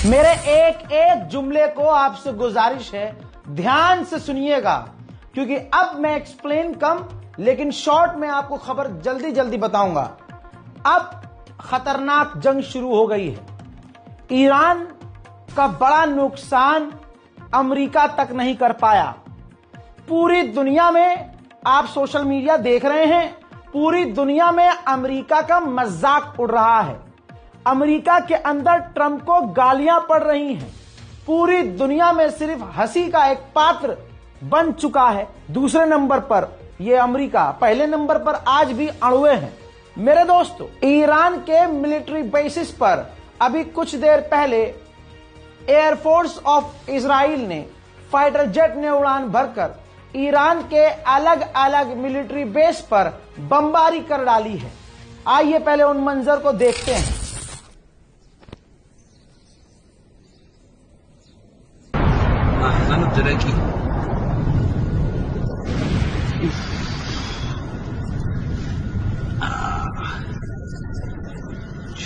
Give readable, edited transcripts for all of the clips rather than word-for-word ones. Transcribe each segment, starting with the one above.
मेरे एक एक जुमले को आपसे गुजारिश है ध्यान से सुनिएगा, क्योंकि अब मैं एक्सप्लेन कम लेकिन शॉर्ट में आपको खबर जल्दी जल्दी बताऊंगा। अब खतरनाक जंग शुरू हो गई है। ईरान का बड़ा नुकसान अमेरिका तक नहीं कर पाया। पूरी दुनिया में आप सोशल मीडिया देख रहे हैं, पूरी दुनिया में अमेरिका का मजाक उड़ रहा है। अमेरिका के अंदर ट्रंप को गालियां पड़ रही हैं। पूरी दुनिया में सिर्फ हंसी का एक पात्र बन चुका है। दूसरे नंबर पर यह अमेरिका, पहले नंबर पर आज भी अड़ुए हैं। मेरे दोस्तों, ईरान के मिलिट्री बेसिस पर अभी कुछ देर पहले एयरफोर्स ऑफ इजराइल ने फाइटर जेट ने उड़ान भरकर ईरान के अलग अलग मिलिट्री बेस पर बमबारी कर डाली है। आइए पहले उन मंजर को देखते हैं।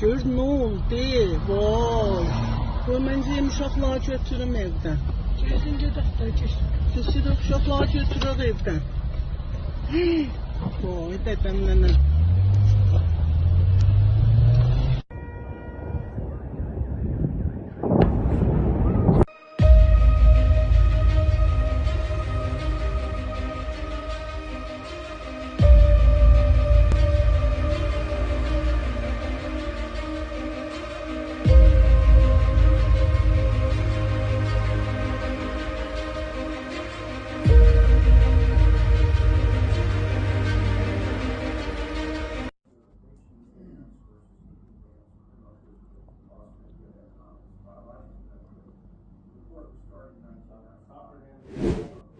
Gör ne oldu? Vay. Qoy məncə uşaqları götürüm evdən. Gəlin gedək də keçsin. Siz uşaqları götürək evdən. Vay dədəm nənə.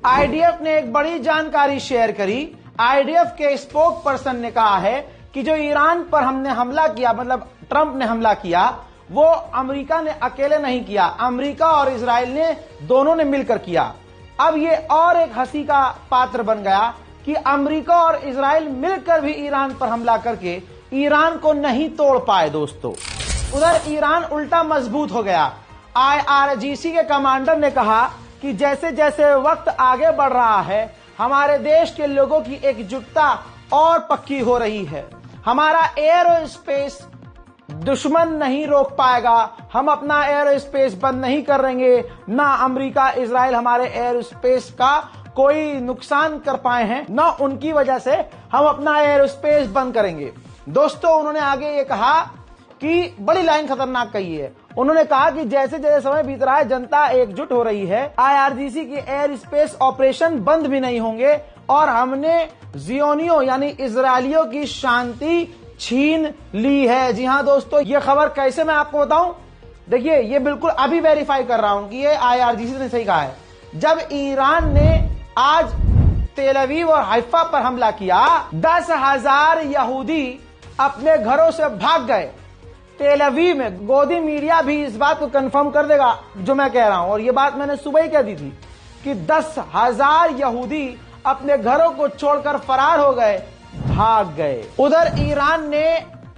IDF ने एक बड़ी जानकारी शेयर करी। आईडीएफ के स्पोक पर्सन ने कहा है कि जो ईरान पर हमने हमला किया, मतलब ट्रंप ने हमला किया, वो अमेरिका ने अकेले नहीं किया, अमेरिका और इजराइल ने दोनों ने मिलकर किया। अब ये और एक हंसी का पात्र बन गया कि अमेरिका और इजराइल मिलकर भी ईरान पर हमला करके ईरान को नहीं तोड़ पाए। दोस्तों, उधर ईरान उल्टा मजबूत हो गया। आईआरजीसी के कमांडर ने कहा कि जैसे जैसे वक्त आगे बढ़ रहा है, हमारे देश के लोगों की एकजुटता और पक्की हो रही है। हमारा एयर स्पेस दुश्मन नहीं रोक पाएगा। हम अपना एयर स्पेस बंद नहीं करेंगे। ना अमेरिका इजराइल हमारे एयर स्पेस का कोई नुकसान कर पाए हैं, ना उनकी वजह से हम अपना एयर स्पेस बंद करेंगे। दोस्तों, उन्होंने आगे ये कहा कि बड़ी लाइन खतरनाक कही है। उन्होंने कहा कि जैसे जैसे समय बीत रहा है, जनता एकजुट हो रही है। आईआरजीसी के एयर स्पेस ऑपरेशन बंद भी नहीं होंगे और हमने जियोनियों यानी इजरायलियों की शांति छीन ली है। जी हां दोस्तों, ये खबर कैसे मैं आपको बताऊं। देखिए, ये बिल्कुल अभी वेरीफाई कर रहा हूं कि ये आईआरजीसी ने सही कहा है। जब ईरान ने आज तेल अवीव और हाइफा पर हमला किया, 10,000 यहूदी अपने घरों से भाग गए। तेल अवीव में गोदी मीडिया भी इस बात को कंफर्म कर देगा जो मैं कह रहा हूं, और ये बात मैंने सुबह ही कह दी थी कि 10,000 यहूदी अपने घरों को छोड़कर फरार हो गए, भाग गए। उधर ईरान ने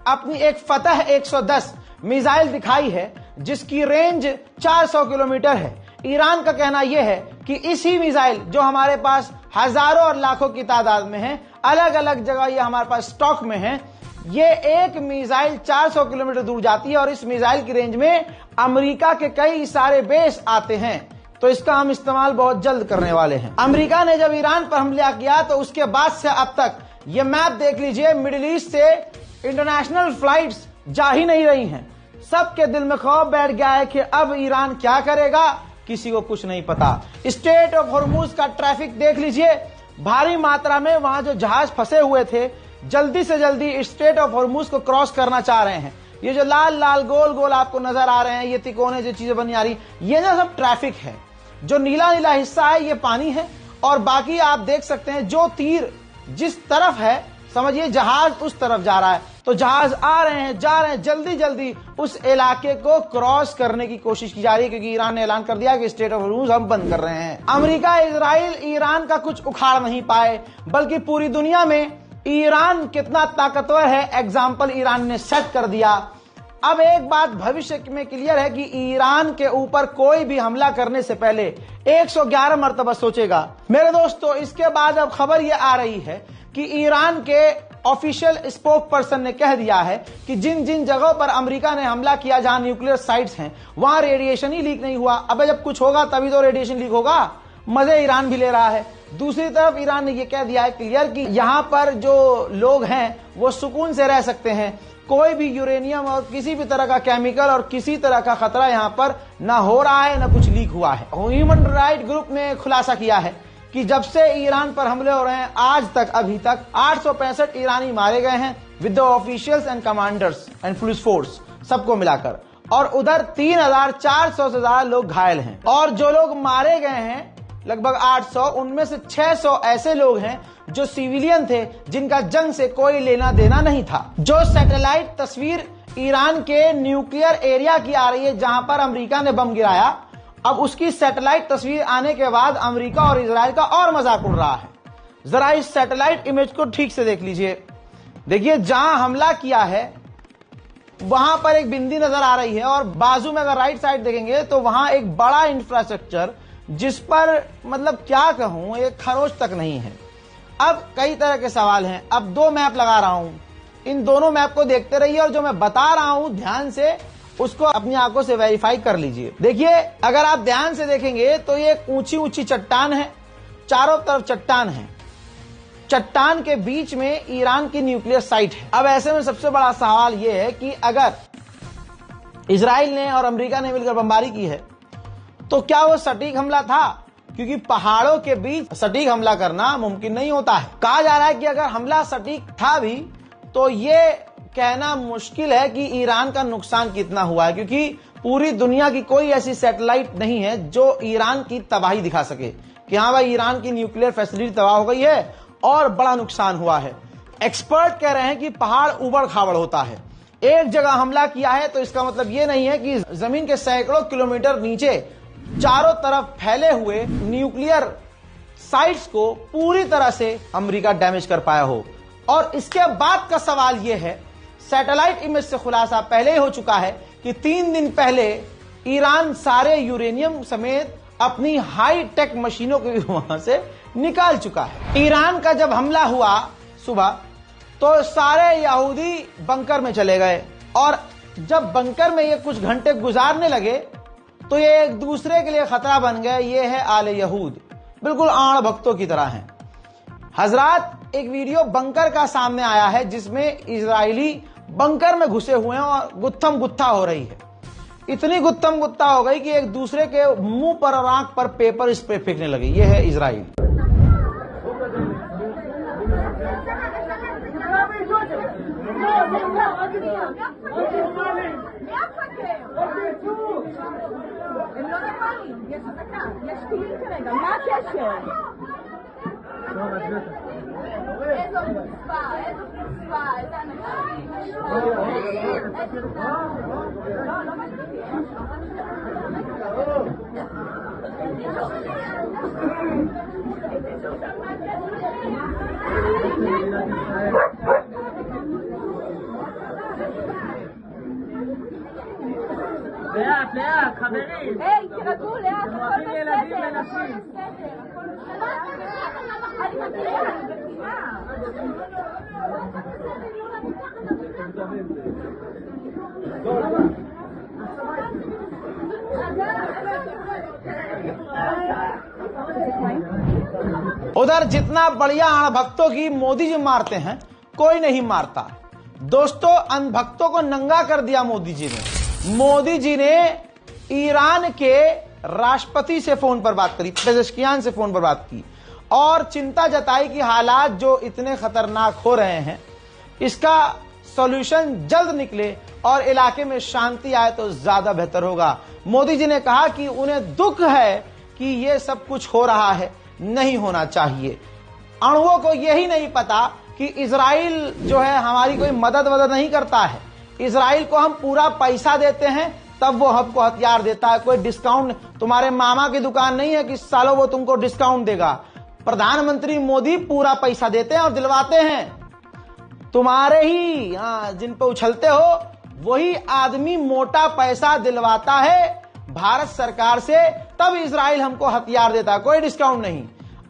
अपनी एक फतह 110 मिसाइल दिखाई है जिसकी रेंज 400 किलोमीटर है। ईरान का कहना यह है कि इसी मिसाइल जो हमारे पास हजारों और लाखों की तादाद में है, अलग अलग जगह ये हमारे पास स्टॉक में है, ये एक मिसाइल 400 किलोमीटर दूर जाती है और इस मिसाइल की रेंज में अमेरिका के कई सारे बेस आते हैं। तो इसका हम इस्तेमाल बहुत जल्द करने वाले हैं। अमेरिका ने जब ईरान पर हमला किया तो उसके बाद से अब तक ये मैप देख लीजिए, मिडिल ईस्ट से इंटरनेशनल फ्लाइट्स जा ही नहीं रही हैं। सबके दिल में खौफ बैठ गया है कि अब ईरान क्या करेगा, किसी को कुछ नहीं पता। स्ट्रेट ऑफ हॉर्मुज का ट्रैफिक देख लीजिए, भारी मात्रा में वहां जो जहाज फंसे हुए थे जल्दी से जल्दी स्ट्रेट ऑफ हॉर्मुज को क्रॉस करना चाह रहे हैं। ये जो लाल लाल गोल गोल आपको नजर आ रहे हैं, ये तिकोने जो चीजें बनी आ रही, ये ना सब ट्रैफिक है। जो नीला नीला हिस्सा है ये पानी है और बाकी आप देख सकते हैं जो तीर जिस तरफ है, समझिए जहाज उस तरफ जा रहा है, तो जहाज आ रहे हैं, जा रहे हैं, जल्दी जल्दी उस इलाके को क्रॉस करने की कोशिश की जा रही है, क्योंकि ईरान ने ऐलान कर दिया कि स्टेट ऑफ हॉर्मुज हम बंद कर रहे हैं। अमेरिका, इजराइल, ईरान का कुछ उखाड़ नहीं पाए, बल्कि पूरी दुनिया में ईरान कितना ताकतवर है एग्जाम्पल ईरान ने सेट कर दिया। अब एक बात भविष्य में क्लियर है कि ईरान के ऊपर कोई भी हमला करने से पहले 111 मरतबा सोचेगा। मेरे दोस्तों, इसके बाद अब खबर यह आ रही है कि ईरान के ऑफिशियल स्पोक पर्सन ने कह दिया है कि जिन जिन जगहों पर अमेरिका ने हमला किया जहां न्यूक्लियर साइट्स हैं, वहां रेडिएशन ही लीक नहीं हुआ। अब जब कुछ होगा तभी तो रेडिएशन लीक होगा। मजे ईरान भी ले रहा है। दूसरी तरफ ईरान ने यह कह दिया है क्लियर कि यहां पर जो लोग हैं वो सुकून से रह सकते हैं, कोई भी यूरेनियम और किसी भी तरह का केमिकल और किसी तरह का खतरा यहां पर ना हो रहा है, ना कुछ लीक हुआ है। ह्यूमन राइट ग्रुप ने खुलासा किया है कि जब से ईरान पर हमले हो रहे हैं आज तक, अभी तक 865 ईरानी मारे गए हैं with the officials and commanders and police force सबको मिलाकर, और उधर 3400 से ज्यादा लोग घायल हैं। और जो लोग मारे गए हैं लगभग 800, उनमें से 600 ऐसे लोग हैं जो सिविलियन थे, जिनका जंग से कोई लेना देना नहीं था। जो सैटेलाइट तस्वीर ईरान के न्यूक्लियर एरिया की आ रही है जहां पर अमेरिका ने बम गिराया, अब उसकी सैटेलाइट तस्वीर आने के बाद अमेरिका और इजराइल का और मजाक उड़ रहा है। जरा इस सैटेलाइट इमेज को ठीक से देख लीजिए। देखिए जहां हमला किया है वहां पर एक बिंदी नजर आ रही है, और बाजू में अगर राइट साइड देखेंगे तो वहां एक बड़ा इंफ्रास्ट्रक्चर जिस पर मतलब क्या कहूं, एक खरोच तक नहीं है। अब कई तरह के सवाल हैं। अब 2 मैप लगा रहा हूं, इन दोनों मैप को देखते रहिए और जो मैं बता रहा हूं ध्यान से उसको अपनी आंखों से वेरीफाई कर लीजिए। देखिए अगर आप ध्यान से देखेंगे तो ये ऊंची ऊंची चट्टान है, चारों तरफ चट्टान है, चट्टान के बीच में ईरान की न्यूक्लियर साइट है। अब ऐसे में सबसे बड़ा सवाल यह है कि अगर इजराइल ने और अमेरिका ने मिलकर बमबारी की है तो क्या वो सटीक हमला था? क्योंकि पहाड़ों के बीच सटीक हमला करना मुमकिन नहीं होता है। कहा जा रहा है कि अगर हमला सटीक था भी तो ये कहना मुश्किल है कि ईरान का नुकसान कितना हुआ है, क्योंकि पूरी दुनिया की कोई ऐसी सैटेलाइट नहीं है जो ईरान की तबाही दिखा सके कि हाँ भाई ईरान की न्यूक्लियर फैसिलिटी तबाह हो गई है और बड़ा नुकसान हुआ है। एक्सपर्ट कह रहे हैं कि पहाड़ उबड़ खाबड़ होता है। एक जगह हमला किया है तो इसका मतलब ये नहीं है कि जमीन के सैकड़ों किलोमीटर नीचे चारों तरफ फैले हुए न्यूक्लियर साइट्स को पूरी तरह से अमेरिका डैमेज कर पाया हो। और इसके बाद का सवाल यह है, सैटेलाइट इमेज से खुलासा पहले ही हो चुका है कि 3 दिन पहले ईरान सारे यूरेनियम समेत अपनी हाई टेक मशीनों को वहां से निकाल चुका है। ईरान का जब हमला हुआ सुबह तो सारे यहूदी बंकर में चले गए, और जब बंकर में ये कुछ घंटे गुजारने लगे तो ये एक दूसरे के लिए खतरा बन गए। ये है आले यहूद, बिल्कुल आण भक्तों की तरह हैं। हजरात, एक वीडियो बंकर का सामने आया है जिसमें इजरायली बंकर में घुसे हुए हैं और गुत्थम गुत्था हो रही है। इतनी गुत्थम गुत्था हो गई कि एक दूसरे के मुंह पर और आंख पर पेपर स्प्रे फेंकने लगे। ये है इजराइल। לאט, חברים. היי, תרגעו לאט, הכל ילדים בסדר, הכל ונשים. בסדר, הכל בסדר. אני מכירה, אני מכירה. उधर जितना बढ़िया अणभक्तों की मोदी जी मारते हैं कोई नहीं मारता। दोस्तों, अनभक्तों को नंगा कर दिया मोदी जी ने। मोदी जी ने ईरान के राष्ट्रपति से फोन पर बात करी, पेजेश्कियान से फोन पर बात की और चिंता जताई कि हालात जो इतने खतरनाक हो रहे हैं इसका सॉल्यूशन जल्द निकले और इलाके में शांति आए तो ज्यादा बेहतर होगा। मोदी जी ने कहा कि उन्हें दुख है कि ये सब कुछ हो रहा है, नहीं होना चाहिए। अणुओं को यही नहीं पता कि इजराइल जो है हमारी कोई मदद नहीं करता है। इजराइल को हम पूरा पैसा देते हैं तब वो हमको हथियार देता है। कोई डिस्काउंट, तुम्हारे मामा की दुकान नहीं है कि सालों वो तुमको डिस्काउंट देगा। प्रधानमंत्री मोदी पूरा पैसा देते हैं और दिलवाते हैं। तुम्हारे ही जिन पे उछलते हो वही आदमी मोटा पैसा दिलवाता है भारत सरकार से, तब इजराइल हमको हथियार देता है, कोई डिस्काउंट नहीं।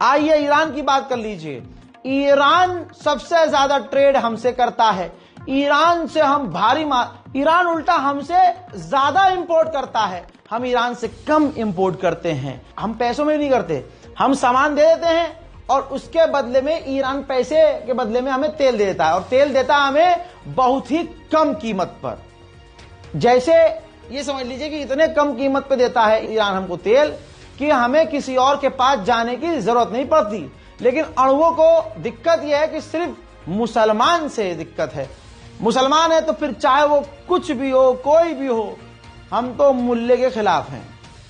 आइए ईरान की बात कर लीजिए। ईरान सबसे ज्यादा ट्रेड हमसे करता है। ईरान से हम ईरान उल्टा हमसे ज्यादा इंपोर्ट करता है, हम ईरान से कम इंपोर्ट करते हैं। हम पैसों में नहीं करते, हम सामान दे देते हैं और उसके बदले में ईरान पैसे के बदले में हमें तेल दे देता है, और तेल देता है हमें बहुत ही कम कीमत पर। जैसे ये समझ लीजिए कि इतने कम कीमत पे देता है ईरान हमको तेल कि हमें किसी और के पास जाने की जरूरत नहीं पड़ती। लेकिन अणुओं को दिक्कत यह है कि सिर्फ मुसलमान से दिक्कत है। मुसलमान है तो फिर चाहे वो कुछ भी हो, कोई भी हो, हम तो मुल्ले के खिलाफ हैं।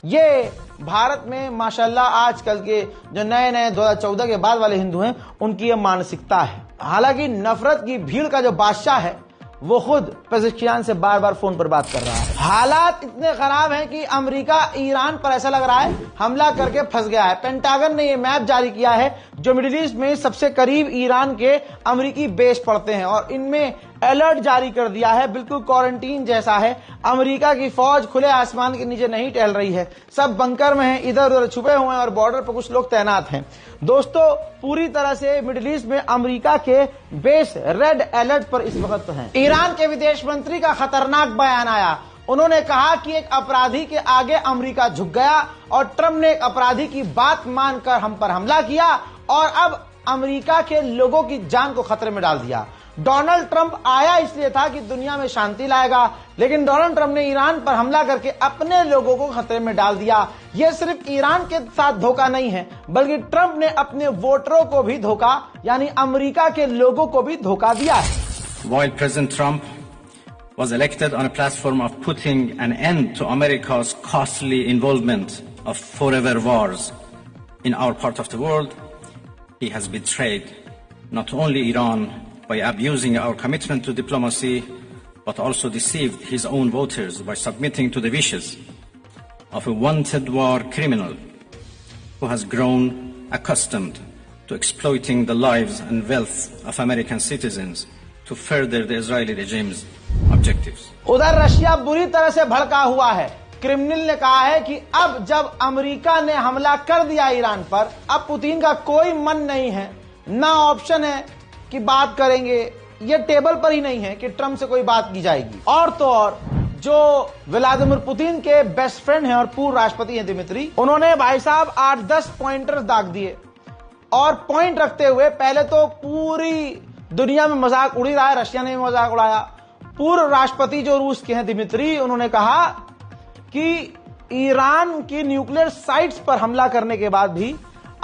ये भारत में माशाल्लाह आजकल के जो नए 2014 के बाद वाले हिंदू हैं उनकी ये मानसिकता है। हालांकि नफरत की भीड़ का जो बादशाह है वो खुद पेज़ेश्कियान से बार बार फोन पर बात कर रहा है। हालात इतने खराब हैं कि अमेरिका ईरान पर ऐसा लग रहा है हमला करके फंस गया है। पेंटागन ने ये मैप जारी किया है जो मिडिल ईस्ट में सबसे करीब ईरान के अमेरिकी बेस पड़ते हैं, और इनमें अलर्ट जारी कर दिया है, बिल्कुल क्वारंटीन जैसा है। अमेरिका की फौज खुले आसमान के नीचे नहीं टहल रही है, सब बंकर में है, इधर उधर छुपे हुए हैं और बॉर्डर पर कुछ लोग तैनात हैं। दोस्तों, पूरी तरह से मिडिल ईस्ट में अमेरिका के बेस रेड अलर्ट पर इस वक्त हैं। ईरान के विदेश मंत्री का खतरनाक बयान आया। उन्होंने कहा कि एक अपराधी के आगे अमेरिका झुक गया और ट्रंप ने एक अपराधी की बात मानकर हम पर हमला किया और अब अमेरिका के लोगों की जान को खतरे में डाल दिया। डोनाल्ड ट्रंप आया इसलिए था कि दुनिया में शांति लाएगा, लेकिन डोनाल्ड ट्रंप ने ईरान पर हमला करके अपने लोगों को खतरे में डाल दिया। यह सिर्फ ईरान के साथ धोखा नहीं है, बल्कि ट्रंप ने अपने वोटरों को भी धोखा, यानी अमेरिका के लोगों को भी धोखा दिया है। While President Trump was elected on a platform of putting an end to America's costly involvement of forever wars in our part of the world, he has betrayed not only Iran by abusing our commitment to diplomacy, but also deceived his own voters by submitting to the wishes of a wanted war criminal who has grown accustomed to exploiting the lives and wealth of American citizens to further the Israeli regime's objectives. उधर Russia बुरी तरह से भड़का हुआ है। Kremlin ने कहा है कि अब जब अमेरिका ने हमला कर दिया ईरान पर, अब पुतिन का कोई मन नहीं है, ना ऑप्शन है कि बात करेंगे। ये टेबल पर ही नहीं है कि ट्रंप से कोई बात की जाएगी। और तो और जो व्लादिमीर पुतिन के बेस्ट फ्रेंड हैं और पूर्व राष्ट्रपति हैं दिमित्री, उन्होंने भाई साहब 8-10 पॉइंटर्स दाग दिए और पॉइंट रखते हुए पहले तो पूरी दुनिया में मजाक उड़ी रहा है, रशिया ने भी मजाक उड़ाया। पूर्व राष्ट्रपति जो रूस के हैं दिमित्री, उन्होंने कहा कि ईरान की न्यूक्लियर साइट्स पर हमला करने के बाद भी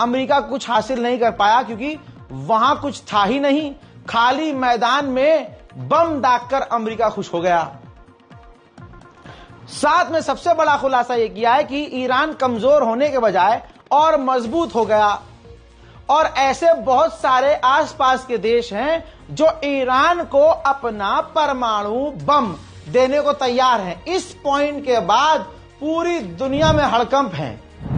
अमेरिका कुछ हासिल नहीं कर पाया क्योंकि वहां कुछ था ही नहीं, खाली मैदान में बम दागकर अमेरिका खुश हो गया। साथ में सबसे बड़ा खुलासा यह किया है कि ईरान कमजोर होने के बजाय और मजबूत हो गया, और ऐसे बहुत सारे आसपास के देश हैं जो ईरान को अपना परमाणु बम देने को तैयार हैं। इस पॉइंट के बाद पूरी दुनिया में हड़कंप है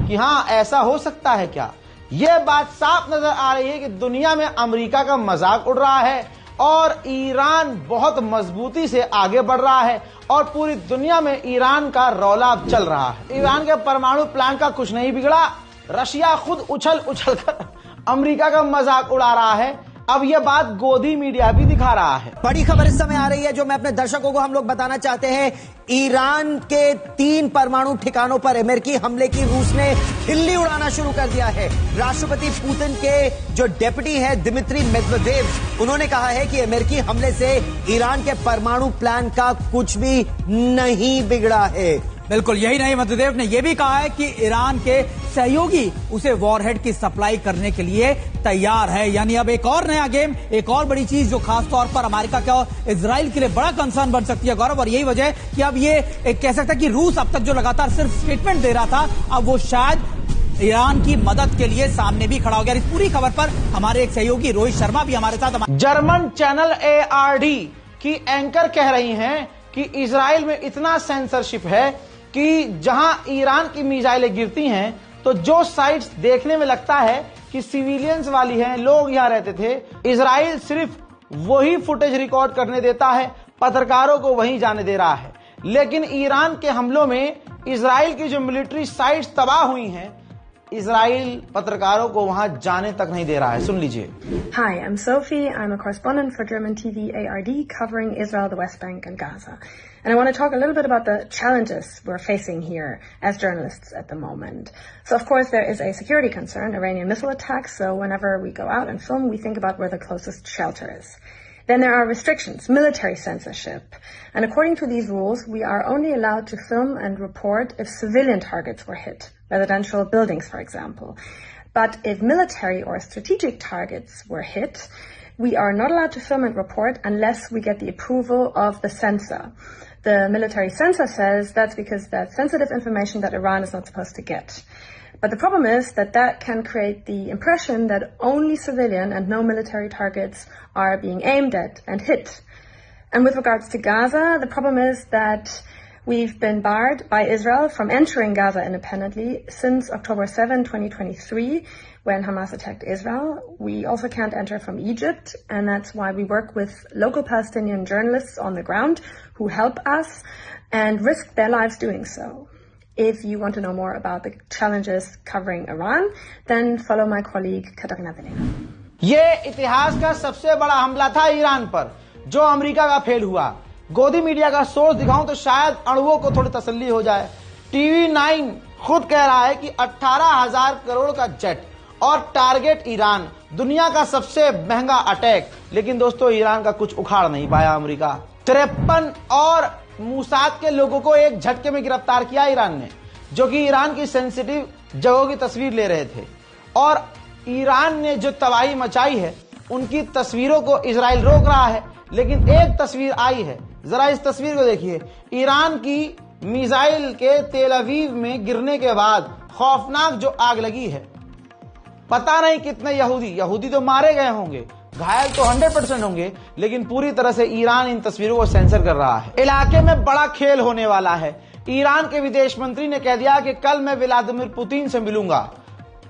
कि हां, ऐसा हो सकता है क्या। यह बात साफ नजर आ रही है कि दुनिया में अमेरिका का मजाक उड़ रहा है और ईरान बहुत मजबूती से आगे बढ़ रहा है और पूरी दुनिया में ईरान का रौला चल रहा है। ईरान के परमाणु प्लांट का कुछ नहीं बिगड़ा, रशिया खुद उछल उछल कर अमेरिका का मजाक उड़ा रहा है। अब यह बात गोदी मीडिया भी दिखा रहा है। बड़ी खबर इस समय आ रही है जो मैं अपने दर्शकों को हम लोग बताना चाहते हैं। ईरान के 3 परमाणु ठिकानों पर अमेरिकी हमले की रूस ने खिल्ली उड़ाना शुरू कर दिया है। राष्ट्रपति पुतिन के जो डेप्यूटी है दिमित्री मेदवेदेव, उन्होंने कहा है कि अमेरिकी हमले से ईरान के परमाणु प्लान का कुछ भी नहीं बिगड़ा है। बिल्कुल यही नहीं, मेदवेदेव ने यह भी कहा है कि ईरान के सहयोगी उसे वॉरहेड की सप्लाई करने के लिए तैयार है। यानी अब एक और नया गेम, एक और बड़ी चीज जो खासतौर पर अमेरिका का और इजराइल के लिए बड़ा कंसर्न बन सकती है गौरव, और यही वजह है कि अब ये कह सकता है कि रूस अब तक जो लगातार सिर्फ स्टेटमेंट दे रहा था, अब वो शायद ईरान की मदद के लिए सामने भी खड़ा हो गया। इस पूरी खबर पर हमारे एक सहयोगी रोहित शर्मा भी हमारे साथ। जर्मन चैनल ARD की एंकर कह रही हैं कि इजराइल में इतना सेंसरशिप है कि जहां ईरान की मिसाइलें गिरती हैं तो जो साइट्स देखने में लगता है कि सिविलियंस वाली हैं, लोग यहां रहते थे, इजराइल सिर्फ वही फुटेज रिकॉर्ड करने देता है, पत्रकारों को वहीं जाने दे रहा है। लेकिन ईरान के हमलों में इजराइल की जो मिलिट्री साइट्स तबाह हुई हैं, इजराइल पत्रकारों को वहां जाने तक नहीं दे रहा है। सुन लीजिए। Hi, I'm Sophie. I'm a correspondent for German TV ARD covering Israel, the West Bank and Gaza. And I want to talk a little bit about the challenges we're facing here as journalists at the moment. So of course there is a security concern, Iranian missile attacks, so whenever we go out and film, we think about where the closest shelter is. Then there are restrictions, military censorship. And according to these rules, we are only allowed to film and report if civilian targets were hit, residential buildings, for example. But if military or strategic targets were hit, we are not allowed to film and report unless we get the approval of the censor. The military censor says that's because that's sensitive information that Iran is not supposed to get. But the problem is that that can create the impression that only civilian and no military targets are being aimed at and hit. And with regards to Gaza, the problem is that we've been barred by Israel from entering Gaza independently since October 7, 2023, when Hamas attacked Israel. We also can't enter from Egypt, and that's why we work with local Palestinian journalists on the ground who help us and risk their lives doing so. If you want to know more about the challenges covering Iran, then follow my colleague Katarina Velena. ये इतिहास का सबसे बड़ा हमला था Iran पर, जो America का फेल हुआ। गोदी मीडिया का सोर्स दिखाऊं तो शायद अणुओं को थोड़ी तसल्ली हो जाए। TV9 खुद कह रहा है कि 18,000 करोड़ का जेट और टारगेट ईरान, दुनिया का सबसे महंगा अटैक। लेकिन दोस्तों, ईरान का कुछ उखाड़ नहीं पाया अमेरिका। 53 और मूसाद के लोगों को एक झटके में गिरफ्तार किया ईरान ने, जो कि ईरान की सेंसिटिव जगहों की तस्वीर ले रहे थे। और ईरान ने जो तबाही मचाई है, उनकी तस्वीरों को इजराइल रोक रहा है। लेकिन एक तस्वीर आई है, जरा इस तस्वीर को देखिए। ईरान की मिसाइल के तेल अवीव में गिरने के बाद खौफनाक जो आग लगी है, पता नहीं कितने यहूदी तो मारे गए होंगे, घायल तो 100% होंगे, लेकिन पूरी तरह से ईरान इन तस्वीरों को सेंसर कर रहा है। इलाके में बड़ा खेल होने वाला है। ईरान के विदेश मंत्री ने कह दिया कि कल मैं व्लादिमीर पुतिन से मिलूंगा।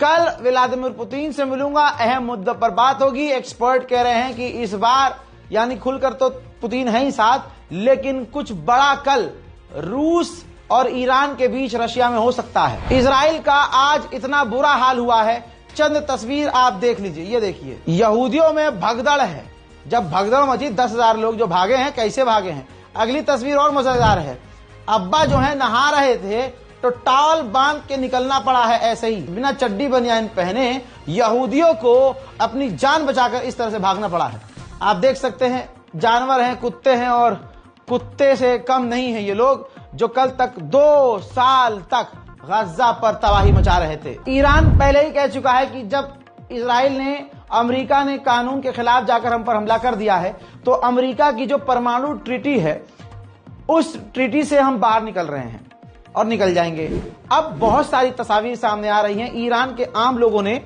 कल व्लादिमीर पुतिन से मिलूंगा, अहम मुद्दों पर बात होगी। एक्सपर्ट कह रहे हैं कि इस बार यानी खुलकर तो पुतिन है ही साथ, लेकिन कुछ बड़ा कल रूस और ईरान के बीच रशिया में हो सकता है। इजराइल का आज इतना बुरा हाल हुआ है, चंद तस्वीर आप देख लीजिए। ये देखिए, यहूदियों में भगदड़ है। जब भगदड़ मची, 10,000 लोग जो भागे हैं, कैसे भागे हैं। अगली तस्वीर और मजेदार है। अब्बा जो है नहा रहे थे तो टॉवल बांध के निकलना पड़ा है, ऐसे ही बिना चड्डी बनियान पहने यहूदियों को अपनी जान बचाकर इस तरह से भागना पड़ा है। आप देख सकते हैं, जानवर हैं, कुत्ते हैं, और कुत्ते से कम नहीं है ये लोग, जो कल तक 2 साल तक गजा पर तबाही मचा रहे थे। ईरान पहले ही कह चुका है कि जब इजराइल ने, अमेरिका ने कानून के खिलाफ जाकर हम पर हमला कर दिया है, तो अमेरिका की जो परमाणु ट्रीटी है, उस ट्रीटी से हम बाहर निकल रहे हैं और निकल जाएंगे। अब बहुत सारी तस्वीरें सामने आ रही हैं। ईरान के आम लोगों ने,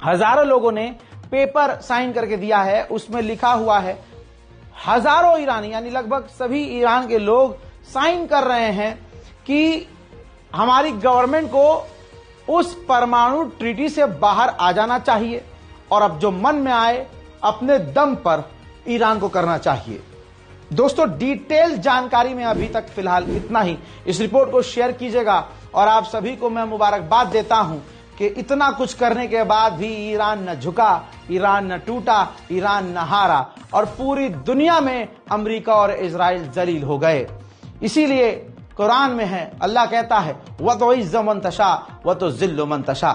हजारों लोगों ने पेपर साइन करके दिया है, उसमें लिखा हुआ है, हजारों ईरानी यानी लगभग सभी ईरान के लोग साइन कर रहे हैं कि हमारी गवर्नमेंट को उस परमाणु ट्रीटी से बाहर आ जाना चाहिए और अब जो मन में आए अपने दम पर ईरान को करना चाहिए। दोस्तों, डिटेल जानकारी में अभी तक फिलहाल इतना ही। इस रिपोर्ट को शेयर कीजिएगा और आप सभी को मैं मुबारकबाद देता हूं कि इतना कुछ करने के बाद भी ईरान न झुका, ईरान न टूटा, ईरान न हारा और पूरी दुनिया में अमेरिका और इजराइल जलील हो गए। इसीलिए कुरान में है, अल्लाह कहता है, व तो इज़्ज़ मन तशा व तो ज़िल्लु मन तशा।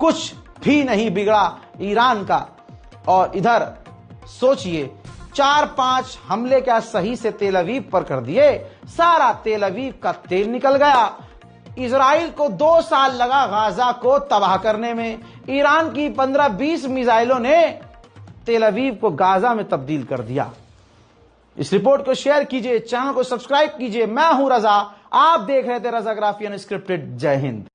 कुछ भी नहीं बिगड़ा ईरान का। और इधर सोचिए, 4-5 हमले क्या सही से तेल अवीव पर कर दिए, सारा तेल अवीव का तेल निकल गया। इजराइल को 2 साल लगा गाजा को तबाह करने में। ईरान की 15-20 मिसाइलों ने तेल अवीव को गाजा में तब्दील कर दिया। इस रिपोर्ट को शेयर कीजिए, चैनल को सब्सक्राइब कीजिए। मैं हूं रजा, आप देख रहे थे रजाग्राफी अनस्क्रिप्टेड। जय हिंद।